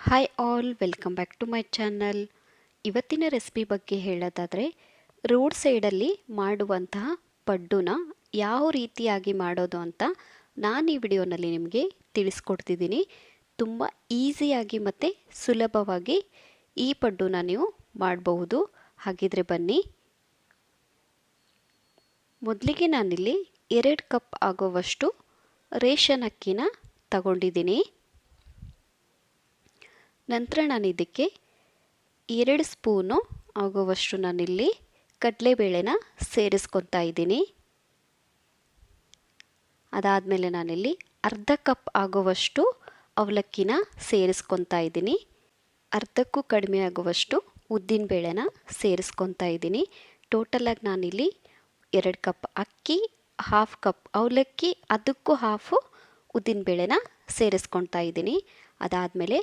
Hi all, welcome back to my channel. ಇವತ್ತಿನ recipe ಬಗ್ಗೆ ಹೇಳೋದಾದರೆ, ರೋಡ್ ಸೈಡಲ್ಲಿ ಮಾಡುವಂತಹ ಪಡ್ಡುನ ಯಾವ ರೀತಿಯಾಗಿ ಮಾಡೋದು ಅಂತ ನಾನು ಈ ವಿಡಿಯೋನಲ್ಲಿ ನಿಮಗೆ ತಿಳಿಸ್ಕೊಡ್ತಿದ್ದೀನಿ. ತುಂಬ ಈಸಿಯಾಗಿ ಮತ್ತು ಸುಲಭವಾಗಿ ಈ ಪಡ್ಡುನ ನೀವು ಮಾಡಬಹುದು. ಹಾಗಿದ್ರೆ ಬನ್ನಿ. ಮೊದಲಿಗೆ ನಾನಿಲ್ಲಿ 2 ಕಪ್ ಆಗುವಷ್ಟು ರೇಷನ್ ಅಕ್ಕಿನ ತಗೊಂಡಿದ್ದೀನಿ. ನಂತರ ನಾನು ಇದಕ್ಕೆ 2 ಸ್ಪೂನು ಆಗುವಷ್ಟು ನಾನಿಲ್ಲಿ ಕಡಲೆಬೇಳೆನ ಸೇರಿಸ್ಕೊತಾ ಇದ್ದೀನಿ. ಅದಾದಮೇಲೆ ನಾನಿಲ್ಲಿ ಅರ್ಧ ಕಪ್ ಆಗುವಷ್ಟು ಅವಲಕ್ಕಿನ ಸೇರಿಸ್ಕೊತಾ ಇದ್ದೀನಿ. ಅರ್ಧಕ್ಕೂ ಕಡಿಮೆ ಆಗುವಷ್ಟು ಉದ್ದಿನಬೇಳೆನ ಸೇರಿಸ್ಕೊತಾ ಇದ್ದೀನಿ. ಟೋಟಲಾಗಿ ನಾನಿಲ್ಲಿ 2 ಕಪ್ ಅಕ್ಕಿ, ಹಾಫ್ ಕಪ್ ಅವಲಕ್ಕಿ, ಅದಕ್ಕೂ ಹಾಫು ಉದ್ದಿನಬೇಳೆನ ಸೇರಿಸ್ಕೊತಾ ಇದ್ದೀನಿ. ಅದಾದಮೇಲೆ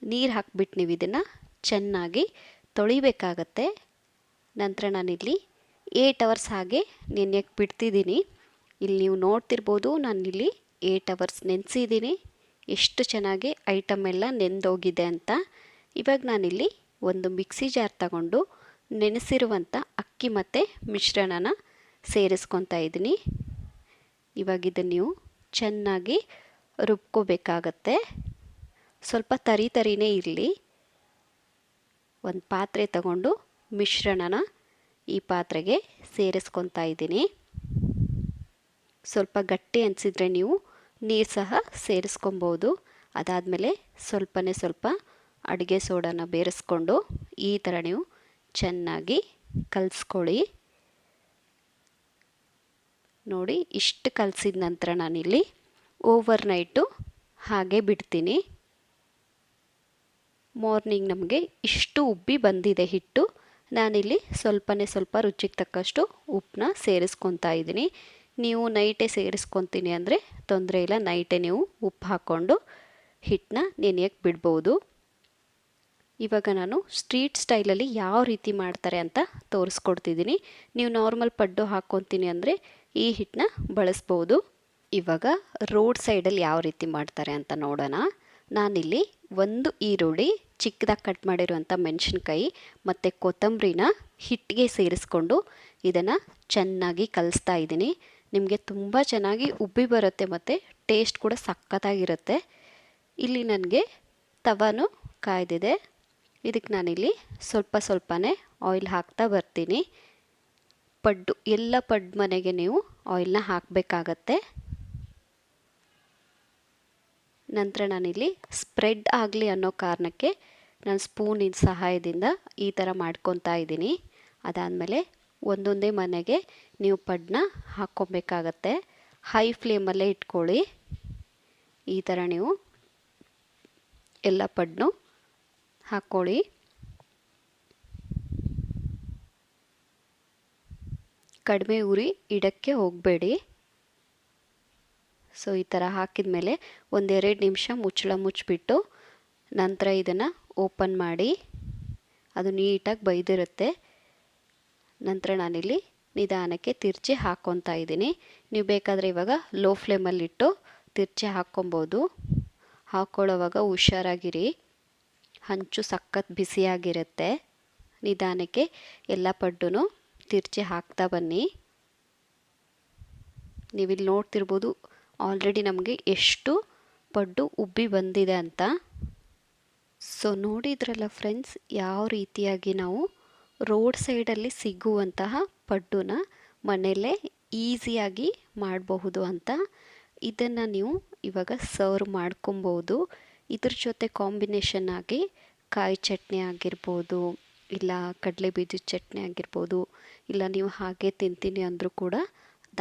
ನೀರು ಹಾಕ್ಬಿಟ್ಟು ನೀವು ಇದನ್ನು ಚೆನ್ನಾಗಿ ತೊಳಿಬೇಕಾಗತ್ತೆ. ನಂತರ ನಾನಿಲ್ಲಿ 8 ಅವರ್ಸ್ ಹಾಗೆ ನೆನೆಯಕ್ಕೆ ಬಿಡ್ತಿದ್ದೀನಿ. ಇಲ್ಲಿ ನೀವು ನೋಡ್ತಿರ್ಬೋದು, ನಾನಿಲ್ಲಿ 8 ಅವರ್ಸ್ ನೆನೆಸಿದ್ದೀನಿ. ಎಷ್ಟು ಚೆನ್ನಾಗಿ ಐಟಮ್ ಎಲ್ಲ ನೆಂದೋಗಿದೆ ಅಂತ. ಇವಾಗ ನಾನಿಲ್ಲಿ ಒಂದು ಮಿಕ್ಸಿ ಜಾರ್ ತಗೊಂಡು ನೆನೆಸಿರುವಂಥ ಅಕ್ಕಿ ಮತ್ತು ಮಿಶ್ರಣನ ಸೇರಿಸ್ಕೊತಾ ಇದ್ದೀನಿ. ಇವಾಗ ಇದನ್ನು ನೀವು ಚೆನ್ನಾಗಿ ರುಬ್ಕೋಬೇಕಾಗತ್ತೆ. ಸ್ವಲ್ಪ ತರಿನೇ ಇರಲಿ. ಒಂದು ಪಾತ್ರೆ ತಗೊಂಡು ಮಿಶ್ರಣನ ಈ ಪಾತ್ರೆಗೆ ಸೇರಿಸ್ಕೊತಾ ಇದ್ದೀನಿ. ಸ್ವಲ್ಪ ಗಟ್ಟಿ ಅನಿಸಿದರೆ ನೀವು ನೀರು ಸಹ ಸೇರಿಸ್ಕೊಬೋದು. ಅದಾದಮೇಲೆ ಸ್ವಲ್ಪ ಅಡುಗೆ ಸೋಡಾನ ಬೇರೆಸ್ಕೊಂಡು ಈ ಥರ ನೀವು ಚೆನ್ನಾಗಿ ಕಲಿಸ್ಕೊಳ್ಳಿ. ನೋಡಿ, ಇಷ್ಟು ಕಲಸಿದ ನಂತರ ನಾನಿಲ್ಲಿ ಓವರ್ನೈಟು ಹಾಗೆ ಬಿಡ್ತೀನಿ. ಮಾರ್ನಿಂಗ್ ನಮಗೆ ಇಷ್ಟು ಉಬ್ಬಿ ಬಂದಿದೆ ಹಿಟ್ಟು. ನಾನಿಲ್ಲಿ ಸ್ವಲ್ಪ ರುಚಿಗೆ ತಕ್ಕಷ್ಟು ಉಪ್ಪನ್ನ ಸೇರಿಸ್ಕೊತಾ ಇದ್ದೀನಿ. ನೀವು ನೈಟೇ ಸೇರಿಸ್ಕೊತೀನಿ ಅಂದರೆ ತೊಂದರೆ ಇಲ್ಲ. ನೈಟೇ ನೀವು ಉಪ್ಪು ಹಾಕ್ಕೊಂಡು ಹಿಟ್ಟನ್ನ ನೆನೆಯಕ್ಕೆ ಬಿಡ್ಬೋದು. ಇವಾಗ ನಾನು ಸ್ಟ್ರೀಟ್ ಸ್ಟೈಲಲ್ಲಿ ಯಾವ ರೀತಿ ಮಾಡ್ತಾರೆ ಅಂತ ತೋರಿಸ್ಕೊಡ್ತಿದ್ದೀನಿ. ನೀವು ನಾರ್ಮಲ್ ಪಡ್ಡು ಹಾಕ್ಕೊತೀನಿ ಅಂದರೆ ಈ ಹಿಟ್ಟನ್ನ ಬಳಸ್ಬೋದು. ಇವಾಗ ರೋಡ್ ಸೈಡಲ್ಲಿ ಯಾವ ರೀತಿ ಮಾಡ್ತಾರೆ ಅಂತ ನೋಡೋಣ. ನಾನಿಲ್ಲಿ 1 ಈರುಳ್ಳಿ, ಚಿಕ್ಕದಾಗಿ ಕಟ್ ಮಾಡಿರುವಂಥ ಮೆಣಸಿನ್ಕಾಯಿ ಮತ್ತು ಕೊತ್ತಂಬರಿನ ಹಿಟ್ಟಿಗೆ ಸೇರಿಸ್ಕೊಂಡು ಇದನ್ನು ಚೆನ್ನಾಗಿ ಕಲಿಸ್ತಾ ಇದ್ದೀನಿ. ನಿಮಗೆ ತುಂಬ ಚೆನ್ನಾಗಿ ಉಬ್ಬಿ ಬರುತ್ತೆ ಮತ್ತು ಟೇಸ್ಟ್ ಕೂಡ ಸಖತ್ತಾಗಿರುತ್ತೆ. ಇಲ್ಲಿ ನನಗೆ ತವಾನು ಕಾಯ್ದಿದೆ. ಇದಕ್ಕೆ ನಾನಿಲ್ಲಿ ಸ್ವಲ್ಪನೇ ಆಯಿಲ್ ಹಾಕ್ತಾ ಬರ್ತೀನಿ. ಎಲ್ಲ ಪಡ್ಡು ಮನೆಗೆ ನೀವು ಆಯಿಲ್ನ ಹಾಕಬೇಕಾಗತ್ತೆ. ನಂತರ ನಾನಿಲ್ಲಿ ಸ್ಪ್ರೆಡ್ ಆಗಲಿ ಅನ್ನೋ ಕಾರಣಕ್ಕೆ ನಾನು ಸ್ಪೂನಿನ ಸಹಾಯದಿಂದ ಈ ಥರ ಮಾಡ್ಕೊತಾ ಇದ್ದೀನಿ. ಅದಾದಮೇಲೆ ಒಂದೊಂದೇ ಮನೆಗೆ ನೀವು ಪಡ್ಡನ್ನ ಹಾಕ್ಕೊಬೇಕಾಗತ್ತೆ. ಹೈ ಫ್ಲೇಮಲ್ಲೇ ಇಟ್ಕೊಳ್ಳಿ. ಈ ಥರ ನೀವು ಎಲ್ಲ ಪಡ್ಡನ್ನು ಹಾಕ್ಕೊಳ್ಳಿ. ಕಡಿಮೆ ಉರಿ ಇಡಕ್ಕೆ ಹೋಗಬೇಡಿ. ಸೊ ಈ ಥರ ಹಾಕಿದ ಮೇಲೆ 1-2 ನಿಮಿಷ ಮುಚ್ಚಳ ಮುಚ್ಚಿಬಿಟ್ಟು ನಂತರ ಇದನ್ನು ಓಪನ್ ಮಾಡಿ. ಅದು ನೀಟಾಗಿ ಬೈದಿರುತ್ತೆ. ನಂತರ ನಾನಿಲ್ಲಿ ನಿಧಾನಕ್ಕೆ ತಿರ್ಚಿ ಹಾಕ್ಕೊತಾ ಇದ್ದೀನಿ. ನೀವು ಬೇಕಾದರೆ ಇವಾಗ ಲೋ ಫ್ಲೇಮಲ್ಲಿಟ್ಟು ತಿರ್ಚಿ ಹಾಕ್ಕೊಬೋದು. ಹಾಕ್ಕೊಳ್ಳೋವಾಗ ಹುಷಾರಾಗಿರಿ, ಹಂಚು ಸಖತ್ ಬಿಸಿಯಾಗಿರುತ್ತೆ. ನಿಧಾನಕ್ಕೆ ಎಲ್ಲ ಪಡ್ಡು ತಿರ್ಚಿ ಹಾಕ್ತಾ ಬನ್ನಿ. ನೀವಿಲ್ಲಿ ನೋಡ್ತಿರ್ಬೋದು ಆಲ್ರೆಡಿ ನಮಗೆ ಎಷ್ಟು ಪಡ್ಡು ಉಬ್ಬಿ ಬಂದಿದೆ ಅಂತ. ಸೊ ನೋಡಿದ್ರಲ್ಲ ಫ್ರೆಂಡ್ಸ್, ಯಾವ ರೀತಿಯಾಗಿ ನಾವು ರೋಡ್ ಸೈಡಲ್ಲಿ ಸಿಗುವಂತಹ ಪಡ್ಡುನ ಮನೆಯಲ್ಲೇ ಈಸಿಯಾಗಿ ಮಾಡಬಹುದು ಅಂತ. ಇದನ್ನು ನೀವು ಇವಾಗ ಸರ್ವ್ ಮಾಡ್ಕೊಬೋದು. ಇದ್ರ ಜೊತೆ ಕಾಂಬಿನೇಷನ್ ಆಗಿ ಕಾಯಿ ಚಟ್ನಿ ಆಗಿರ್ಬೋದು, ಇಲ್ಲ ಕಡಲೆ ಬೀಜದ ಚಟ್ನಿ ಆಗಿರ್ಬೋದು, ಇಲ್ಲ ನೀವು ಹಾಗೆ ತಿಂತೀನಿ ಅಂದರೂ ಕೂಡ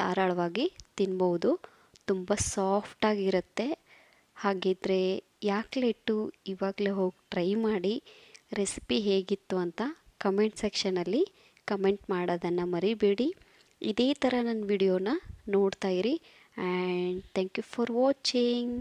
ಧಾರಾಳವಾಗಿ ತಿನ್ಬೋದು. ತುಂಬ ಸಾಫ್ಟಾಗಿರುತ್ತೆ. ಹಾಗಿದ್ರೆ ಯಾಕೆ ಲೇಟು, ಇವಾಗಲೇ ಹೋಗಿ ಟ್ರೈ ಮಾಡಿ. ರೆಸಿಪಿ ಹೇಗಿತ್ತು ಅಂತ ಕಮೆಂಟ್ ಸೆಕ್ಷನಲ್ಲಿ ಕಮೆಂಟ್ ಮಾಡೋದನ್ನು ಮರಿಬೇಡಿ. ಇದೇ ಥರ ನನ್ನ ವಿಡಿಯೋನ ನೋಡ್ತಾ ಇರಿ. And thank you for watching.